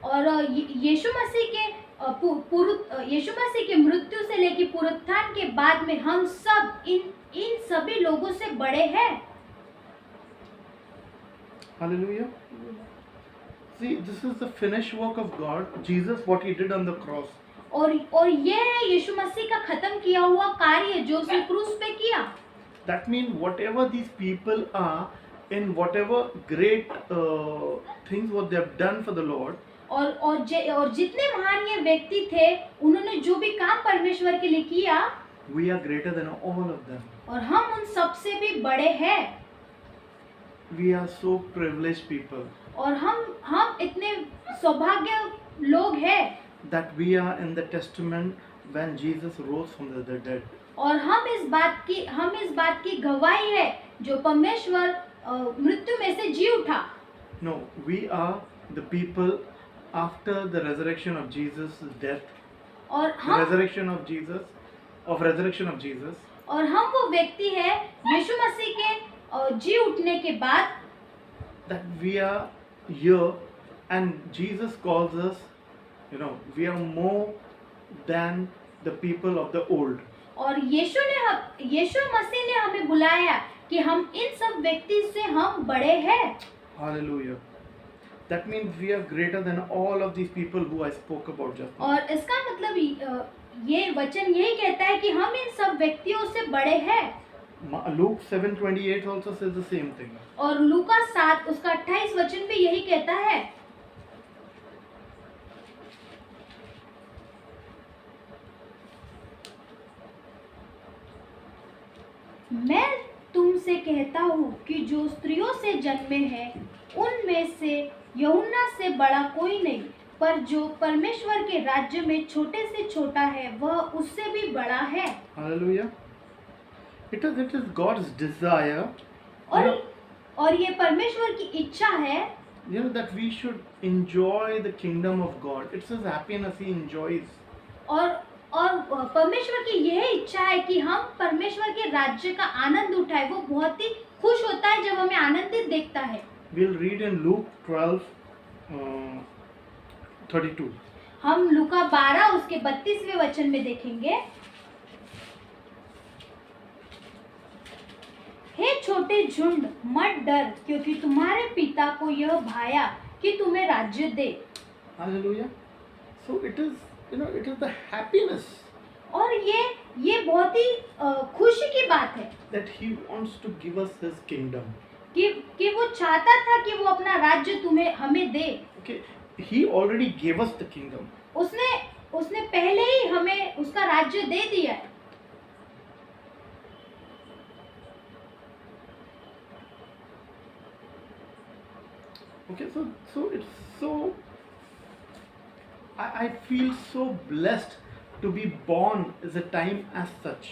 और यीशु मसीह के मृत्यु से लेकर पुनरुत्थान के बाद में हम सब इन सभी लोगों से बड़े हैं। Hallelujah. See, this is the finished work of God. Jesus, what he did on the cross. और ये है यीशु मसीह का खत्म किया हुआ कार्य जो उसने क्रूस पे किया। That means whatever these people are, in whatever great things what they have done for the Lord. और जितने महान ये व्यक्ति थे उन्होंने जो भी काम परमेश्वर के लिए किया। We are greater than all of them. और हम उन सबसे भी बड़े हैं। We are so privileged people. और हम इतने सौभाग्य लोग हैं। That we are in the testament when Jesus rose from the dead. और हम इस बात की गवाही है जो परमेश्वर मृत्यु में से जी उठा। No, we are the people after the resurrection of Jesus' death. और हम resurrection of Jesus. और हम वो व्यक्ति है यीशु मसीह के जी उठने के बाद। That we are here and Jesus calls us, we are more than the people of the old. और यीशु मसीह ने हमें बुलाया कि हम इन सब व्यक्ति से हम बड़े हैं। Hallelujah. That means we are greater than all of these people who I spoke about just now. और इसका मतलब ये वचन यही कहता है कि हम इन सब व्यक्तियों से बड़े हैं। Luke 7:28 also says the same thing. और लूका 7 उसका 28 वचन भी यही कहता है। मैं तुमसे कहता हूँ कि जो स्त्रियों से जन्मे हैं उनमें से यूहन्ना से बड़ा कोई नहीं, पर जो परमेश्वर के राज्य में छोटे से छोटा है वह उससे भी बड़ा है। Hallelujah. it is God's desire, you और know, और ये परमेश्वर की इच्छा है that we should enjoy the kingdom of God. It's His happiness He enjoys. और परमेश्वर की यह इच्छा है कि हम परमेश्वर के राज्य का आनंद उठाए। वो बहुत ही खुश होता है जब हमें आनंदित देखता है। We'll read in Luke 12, 32. हम लूका 12 उसके 32वें वचन में देखेंगे। हे छोटे झुंड, मत डर, क्योंकि तुम्हारे पिता को यह भाया कि तुम्हें राज्य दे। Hallelujah. So it is, it is the happiness और ये बहुत ही खुशी की बात है that He wants to give us His kingdom. कि वो चाहता था कि वो अपना राज्य हमें दे। Okay, He already gave us the kingdom. उसने पहले ही हमें उसका राज्य दे दिया है। Okay, so it's so. I feel so blessed to be born as a time as such.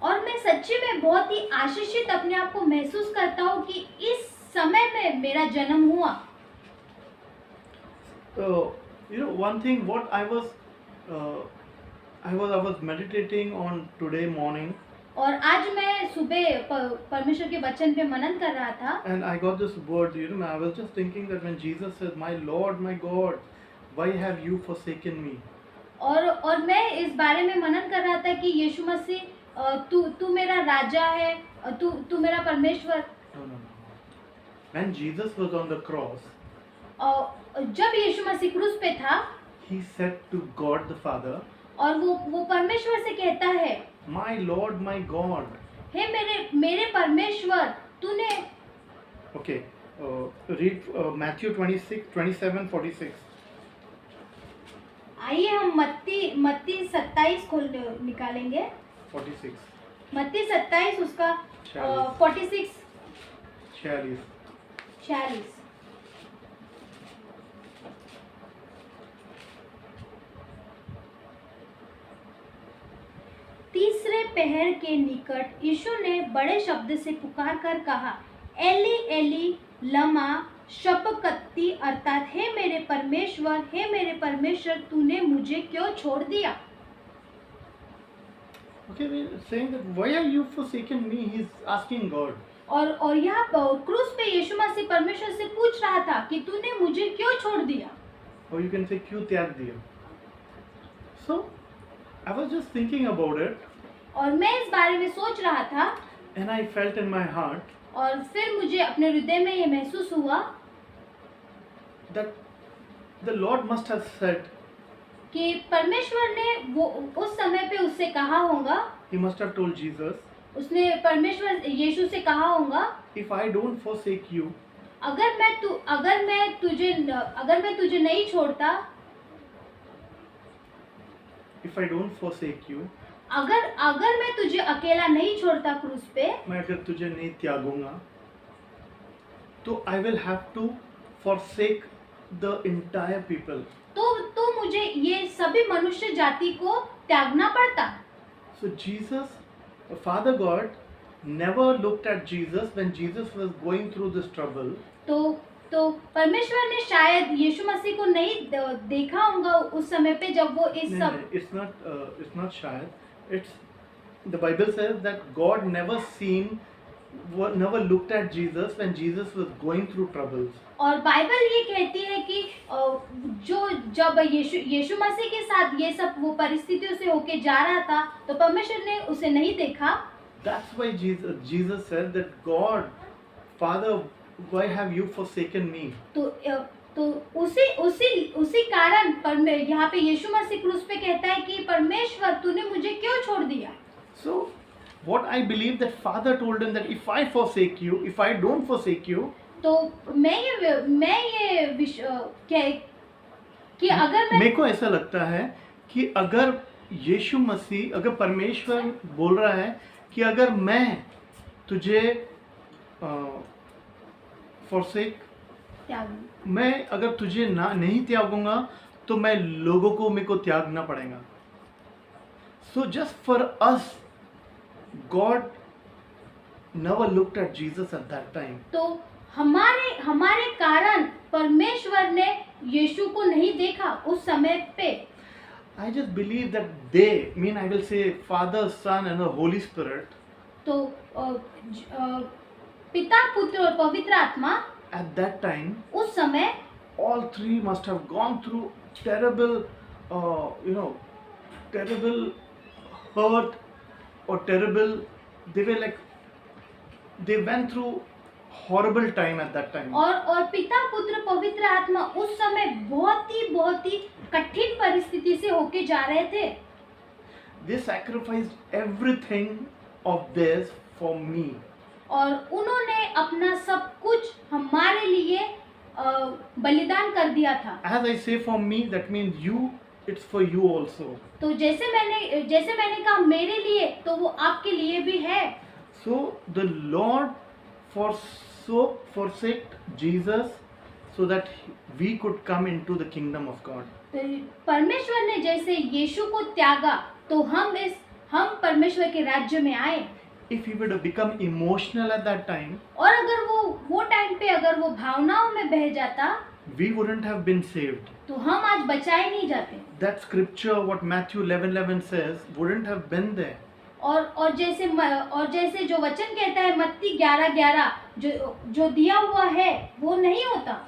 और मैं सच्ची में बहुत ही आशीषित अपने आप को महसूस करता हूँ कि इस समय में मेरा जन्म हुआ। One thing what I was meditating on today morning, और आज मैं सुबह परमेश्वर के वचन पे मनन कर रहा था। and I got this word. I was just thinking that when Jesus said, "My Lord, my God, why have you forsaken me?" और मैं इस बारे में मनन कर रहा था कि यीशु मसीह तू मेरा राजा है, तू मेरा परमेश्वर। No. When Jesus was on the cross, जब यीशु मसीह क्रूस पे था, He said to God the Father, और वो परमेश्वर से कहता है, "My Lord, my God." हे मेरे परमेश्वर, तूने। Okay, read Matthew 26, 27, 46. आइए हम मत्ती 27 निकालेंगे। 46. मत्ती 27 उसका 46 46. 46। तीसरे पहर के निकट यीशु ने बड़े शब्द से पुकार कर कहा, एली एली लमा शबक्तनी, अर्थात हे मेरे परमेश्वर, तूने मुझे क्यों छोड़ दिया। Okay, we're saying that why are you forsaken me? He's asking God. और यहाँ क्रूस पे यीशु मसीह परमेश्वर से पूछ रहा था कि तूने मुझे क्यों छोड़ दिया। Or you can say क्यों त्याग दिया. So I was just thinking about it. और मैं इस बारे में सोच रहा था, and I felt in my heart और फिर मुझे अपने हृदय में ये महसूस हुआ that the Lord must have said, कि परमेश्वर ने वो उस समय पे उससे कहा होगा, He must have told Jesus, उसने परमेश्वर यीशु से कहा होगा, if I don't forsake you, अगर मैं तुझे नहीं छोड़ता, if I don't forsake you, अगर मैं तुझे अकेला नहीं छोड़ता क्रूस पे, मैं अगर तुझे नहीं त्यागूंगा, तो I will have to forsake the entire people. तो मुझे ये सभी मनुष्य जाति को त्यागना पड़ता। So Jesus, Father God, never looked at Jesus when Jesus was going through this trouble. तो परमेश्वर ने शायद यीशु मसीह को नहीं देखा होगा उस समय पे जब वो इस सब। It's not शायद. It's the Bible says that God never looked at Jesus when Jesus was going through troubles. और बाइबल ये कहती है कि जब यीशु मसीह के साथ ये सब वो परिस्थितियों से होके जा रहा था, तो परमेश्वर ने उसे नहीं देखा। That's why Jesus said that God, Father, why have you forsaken me? तो उसी कारण यहाँ पे यीशु मसीह क्रूस पे कहता है कि परमेश्वर तूने मुझे क्यों छोड़ दिया। So what I believe that Father told him that if I forsake you, if I don't forsake you, तो मैं ये कि अगर मैं, मेरे को ऐसा लगता है कि अगर यीशु मसीह, अगर परमेश्वर बोल रहा है कि अगर मैं तुझे मैं अगर तुझे नहीं त्यागूंगा, तो मैं लोगों को मेरे को त्यागना पड़ेगा. So just for us, God never looked at Jesus at that time. तो हमारे हमारे कारण परमेश्वर ने यीशु को नहीं देखा उस समय पे। I just believe that they, I will say Father, Son and the Holy Spirit, तो पिता पुत्र और पवित्र आत्मा at that time, उस समय all three must have gone through terrible, terrible hurt or terrible, they went through horrible time at that time. और पिता पुत्र पवित्र आत्मा उस समय बहुत ही कठिन परिस्थिति से होके जा रहे थे। They sacrificed everything of theirs for me. और उन्होंने अपना सब कुछ हमारे लिए बलिदान कर दिया था। As I say for me, that means you, it's for you also. तो जैसे मैंने कहा मेरे लिए, तो वो आपके लिए भी है। So the Lord forsake Jesus so that we could come into the kingdom of God. तो परमेश्वर ने जैसे यीशु को त्यागा, तो हम परमेश्वर के राज्य में आए। If he would have become emotional at that time, और अगर वो टाइम पे अगर वो भावनाओं में बह जाता, we wouldn't have been saved. तो हम आज बचाए नहीं जाते। That scripture, what Matthew 11:11 says, wouldn't have been there. और जैसे जो वचन कहता है मत्ती 11:11 जो दिया हुआ है वो नहीं होता।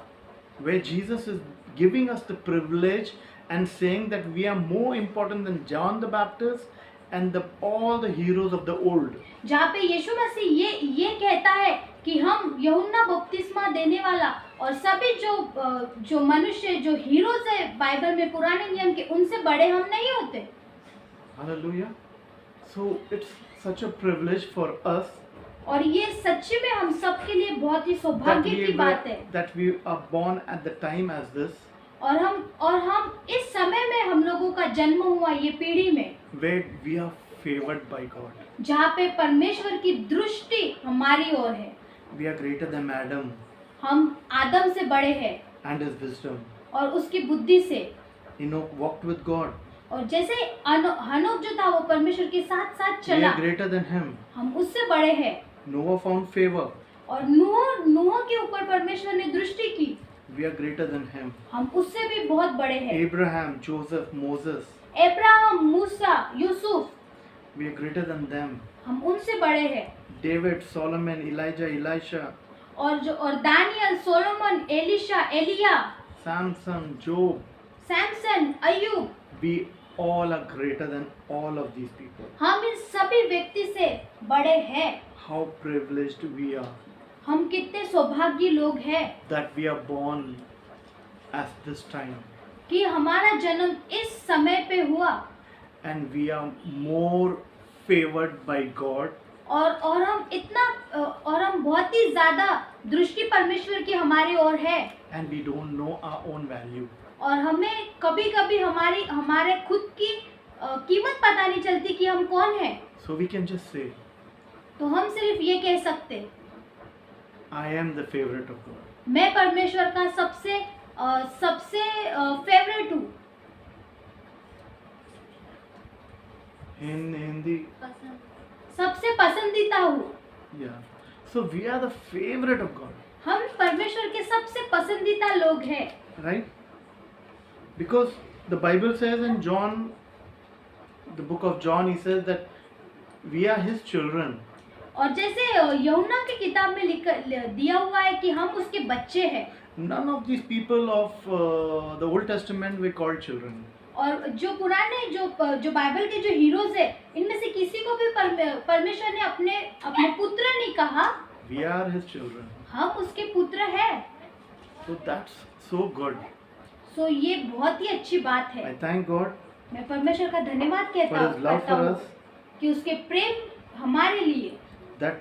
Where Jesus is giving us the privilege and saying that we are more important than John the Baptist and all the heroes of the old. जहाँ पे यीशु मसीह ये कहता है कि हम यूहन्ना बपतिस्मा देने वाला और सभी जो मनुष्य जो हीरोज है बाइबल में पुराने नियम के, उनसे बड़े हम नहीं होते। Hallelujah. So it's such a privilege for us और ये सच्ची में हम सब के लिए बहुत ही सौभाग्य की बात है that we are born at the time as this, और हम इस समय में हम लोगों का जन्म हुआ ये पीढ़ी में, where we are favored by God. जहाँ पे परमेश्वर की दृष्टि हमारी ओर है। We are greater than Adam हम आदम से बड़े हैं and his wisdom. और उसकी बुद्धि से। Enoch walked with God. और जैसे हनोक जो था वो परमेश्वर के साथ साथ We चला, are greater than him. हम उससे बड़े हैं। Noah found favor. और नूह के ऊपर परमेश्वर ने दृष्टि की, We are greater than him. हम उससे भी बहुत बड़े हैं। Abraham, Joseph, Moses. Abraham, Musa, Yusuf, We are greater than them. हम उनसे बड़े हैं। David, Solomon, Elijah, Elisha, और दानियल, सोलोमन, एलिशा, एलिया, Samson, Job. सैमसन, अय्यूब, We all are greater than all of these people. हम इन सभी व्यक्ति से बड़े हैं। How privileged we are हम कितने सौभाग्य लोग हैं that we are born at this time, कि हमारा जन्म इस समय पे हुआ, and we are more favored by God, और हम बहुत ही ज्यादा दृष्टि परमेश्वर की हमारी ओर है, and we don't know our own value. और हमें कभी-कभी हमारे खुद की कीमत पता नहीं चलती कि हम कौन हैं। So we can just say, तो हम सिर्फ ये कह सकते, I am the favorite of God. मैं परमेश्वर का सबसे फेवरेट हूँ। In Hindi, सबसे पसंदीदा हूँ। yeah. So we are the favorite of God, हम परमेश्वर के सबसे पसंदीदा लोग हैं, right? Because the Bible says in John, the book of John, he says that we are his children. और जैसे यूहन्ना की किताब में दिया हुआ है कि हम उसके बच्चे हैं। None of these people of the Old Testament were called children. और जो पुराने जो बाइबल के जो हीरोज है, इनमें से किसी को भी परमेश्वर ने अपने पुत्र नहीं कहा। We are his children. हम उसके पुत्र हैं। So that's so good. सो ये बहुत ही अच्छी बात है। I thank God मैं परमेश्वर का धन्यवाद for his love करता for हूँ us, कि उसके प्रेम हमारे लिए, that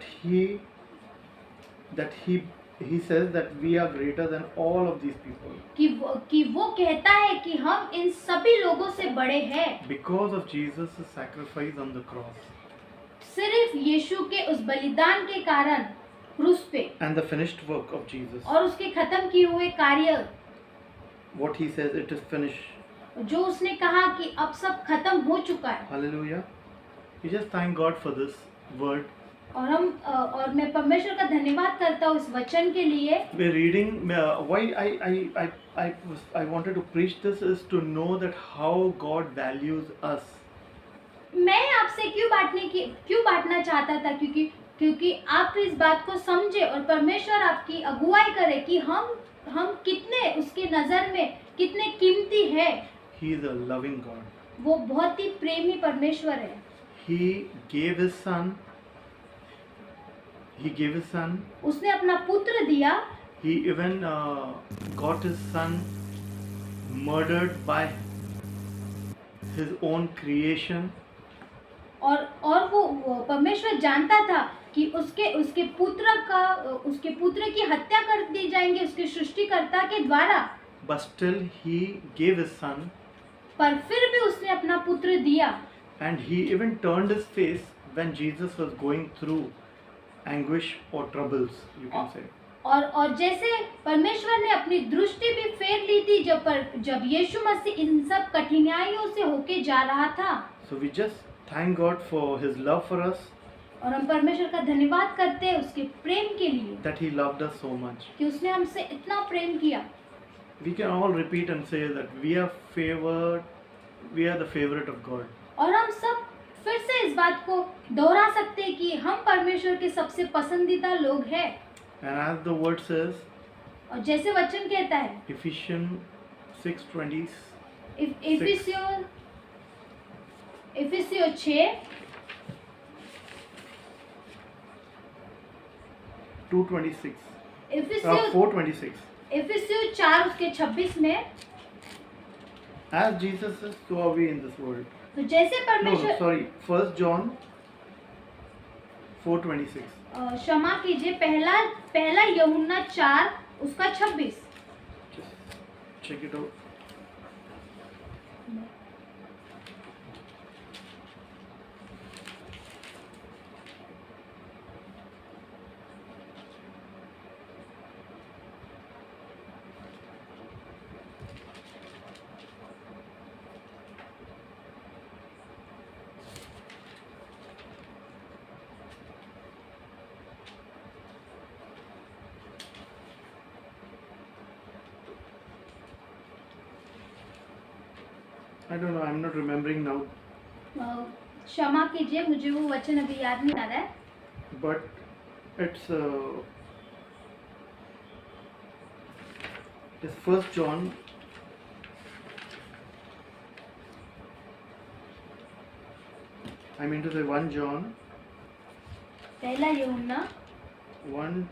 he says that we are greater than all of these people कि वो कहता है कि हम इन सभी लोगों से बड़े हैं because of Jesus' sacrifice on the cross सिर्फ यीशु के उस बलिदान के कारण क्रूस पे, and the finished work of Jesus. और उसके खत्म किए हुए कार्य, What he says, it is finished. जो उसने कहा कि अब सब खत्म हो चुका है। Hallelujah. We just thank God for this word. और मैं परमेश्वर का धन्यवाद करता हूँ इस वचन के लिए। We're reading. Why I wanted to preach this is to know that how God values us. मैं आपसे क्यों बांटना चाहता था, क्योंकि आप इस बात को समझे और परमेश्वर आपकी अगुवाई करे कि हम कितने उसके नजर में कितने कीमती है। He is a loving God. वो बहुत ही प्रेमी परमेश्वर है। He gave his son. उसने अपना पुत्र दिया। He even got his son murdered by his own creation. और वो परमेश्वर जानता था कि उसके पुत्र की हत्या कर दी जाएंगे उसके सृष्टिकर्ता के द्वारा। But still he gave his son. पर फिर भी उसने अपना पुत्र दिया। And he even turned his face when Jesus was going through anguish or troubles, you can say. और जैसे परमेश्वर ने अपनी दृष्टि भी फेर ली थी जब यीशु मसीह इन सब कठिनाइयों से होके जा रहा था। So we just thank God for his love for us. और हम परमेश्वर का धन्यवाद करते हैं उसके प्रेम के लिए, That he loved us so much. कि उसने हमसे इतना प्रेम किया। We can all repeat and say that we are the favorite of God. और हम सब फिर से इस बात को दोहरा सकते हैं कि हम परमेश्वर के सबसे पसंदीदा लोग हैं। And as the word says, और जैसे वचन कहता है Ephesians 6:20, इफिसियों 6 2:26, इफिसियों 4:26. इफिसियों 4 उसके 26 में, As Jesus is, so are we in this world. तो जैसे No, परमेश्वर sorry. 1 John 4:26. क्षमा कीजिए, पहला यूहन्ना 4 उसका 26। Just check it out. I don't know. I'm not remembering now. क्षमा कीजिए, मुझे वो वचन अभी याद नहीं आ रहा है। But it's 1 John. I mean to say 1 John पहला यूहन्ना 1